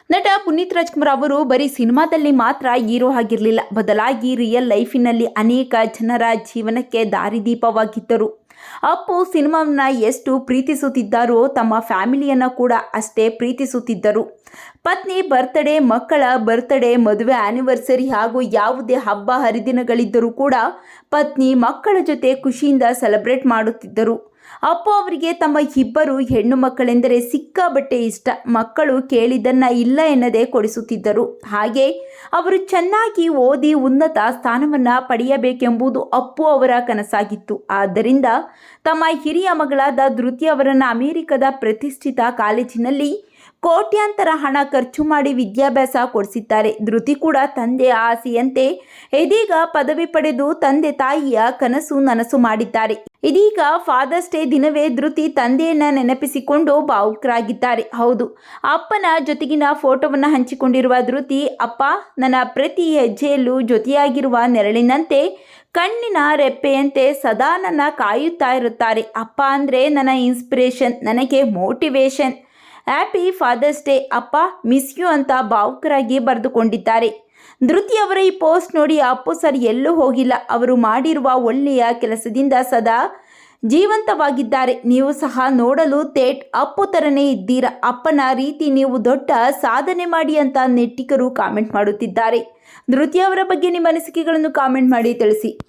ನಟ ಪುನೀತ್ ರಾಜ್ಕುಮಾರ್ ಅವರು ಬರೀ ಸಿನಿಮಾದಲ್ಲಿ ಮಾತ್ರ ಹೀರೋ ಆಗಿರಲಿಲ್ಲ, ಬದಲಾಗಿ ರಿಯಲ್ ಲೈಫಿನಲ್ಲಿ ಅನೇಕ ಜನರ ಜೀವನಕ್ಕೆ ದಾರಿದೀಪವಾಗಿದ್ದರು. ಅಪ್ಪು ಸಿನಿಮಾವನ್ನ ಎಷ್ಟು ಪ್ರೀತಿಸುತ್ತಿದ್ದಾರೋ ತಮ್ಮ ಫ್ಯಾಮಿಲಿಯನ್ನು ಕೂಡ ಅಷ್ಟೇ ಪ್ರೀತಿಸುತ್ತಿದ್ದರು. ಪತ್ನಿ ಬರ್ತ್ಡೇ, ಮಕ್ಕಳ ಬರ್ತ್ಡೇ, ಮದುವೆ ಆನಿವರ್ಸರಿ ಹಾಗೂ ಯಾವುದೇ ಹಬ್ಬ ಹರಿದಿನಗಳಿದ್ದರೂ ಕೂಡ ಪತ್ನಿ ಮಕ್ಕಳ ಜೊತೆ ಖುಷಿಯಿಂದ ಸೆಲೆಬ್ರೇಟ್ ಮಾಡುತ್ತಿದ್ದರು. ಅಪ್ಪು ಅವರಿಗೆ ತಮ್ಮ ಇಬ್ಬರು ಹೆಣ್ಣು ಮಕ್ಕಳೆಂದರೆ ಸಿಕ್ಕಾಬಟ್ಟೆ ಇಷ್ಟ. ಮಕ್ಕಳು ಕೇಳಿದ್ದನ್ನ ಇಲ್ಲ ಎನ್ನದೇ ಕೊಡಿಸುತ್ತಿದ್ದರು. ಹಾಗೆ ಅವರು ಚೆನ್ನಾಗಿ ಓದಿ ಉನ್ನತ ಸ್ಥಾನವನ್ನು ಪಡೆಯಬೇಕೆಂಬುದು ಅಪ್ಪು ಅವರ ಕನಸಾಗಿತ್ತು. ಆದ್ದರಿಂದ ತಮ್ಮ ಹಿರಿಯ ಮಗಳಾದ ಧೃತಿ ಅವರನ್ನು ಅಮೆರಿಕದ ಪ್ರತಿಷ್ಠಿತ ಕಾಲೇಜಿನಲ್ಲಿ ಕೋಟ್ಯಾಂತರ ಹಣ ಖರ್ಚು ಮಾಡಿ ವಿದ್ಯಾಭ್ಯಾಸ ಕೊಡಿಸಿದ್ದಾರೆ. ಧೃತಿ ಕೂಡ ತಂದೆ ಆಸೆಯಂತೆ ಇದೀಗ ಪದವಿ ಪಡೆದು ತಂದೆ ತಾಯಿಯ ಕನಸು ನನಸು ಮಾಡಿದ್ದಾರೆ. ಇದೀಗ ಫಾದರ್ಸ್ ಡೇ ದಿನವೇ ಧೃತಿ ತಂದೆಯನ್ನ ನೆನಪಿಸಿಕೊಂಡು ಭಾವುಕರಾಗಿದ್ದಾರೆ. ಹೌದು, ಅಪ್ಪನ ಜೊತೆಗಿನ ಫೋಟೋವನ್ನು ಹಂಚಿಕೊಂಡಿರುವ ಧೃತಿ, ಅಪ್ಪ ನನ್ನ ಪ್ರತಿ ಹೆಜ್ಜೆಯಲ್ಲೂ ಜೊತೆಯಾಗಿರುವ ನೆರಳಿನಂತೆ, ಕಣ್ಣಿನ ರೆಪ್ಪೆಯಂತೆ ಸದಾ ನನ್ನ ಕಾಯುತ್ತಾ ಇರುತ್ತಾರೆ. ಅಪ್ಪ ಅಂದರೆ ನನ್ನ ಇನ್ಸ್ಪಿರೇಷನ್, ನನಗೆ ಮೋಟಿವೇಶನ್. ಹ್ಯಾಪಿ ಫಾದರ್ಸ್ ಡೇ ಅಪ್ಪ, ಮಿಸ್ ಯು ಅಂತ ಭಾವುಕರಾಗಿ ಬರೆದುಕೊಂಡಿದ್ದಾರೆ. ಧೃತಿ ಅವರ ಈ ಪೋಸ್ಟ್ ನೋಡಿ ಅಪ್ಪು ಸರ್ ಎಲ್ಲೂ ಹೋಗಿಲ್ಲ, ಅವರು ಮಾಡಿರುವ ಒಳ್ಳೆಯ ಕೆಲಸದಿಂದ ಸದಾ ಜೀವಂತವಾಗಿದ್ದಾರೆ. ನೀವು ಸಹ ನೋಡಲು ತೇಟ್ ಅಪ್ಪು ಥರನೇ ಇದ್ದೀರಾ. ಅಪ್ಪನ ರೀತಿ ನೀವು ದೊಡ್ಡ ಸಾಧನೆ ಮಾಡಿ ಅಂತ ನೆಟ್ಟಿಗರು ಕಾಮೆಂಟ್ ಮಾಡುತ್ತಿದ್ದಾರೆ. ಧೃತಿ ಅವರ ಬಗ್ಗೆ ನಿಮ್ಮ ಅನಿಸಿಕೆಗಳನ್ನು ಕಾಮೆಂಟ್ ಮಾಡಿ ತಿಳಿಸಿ.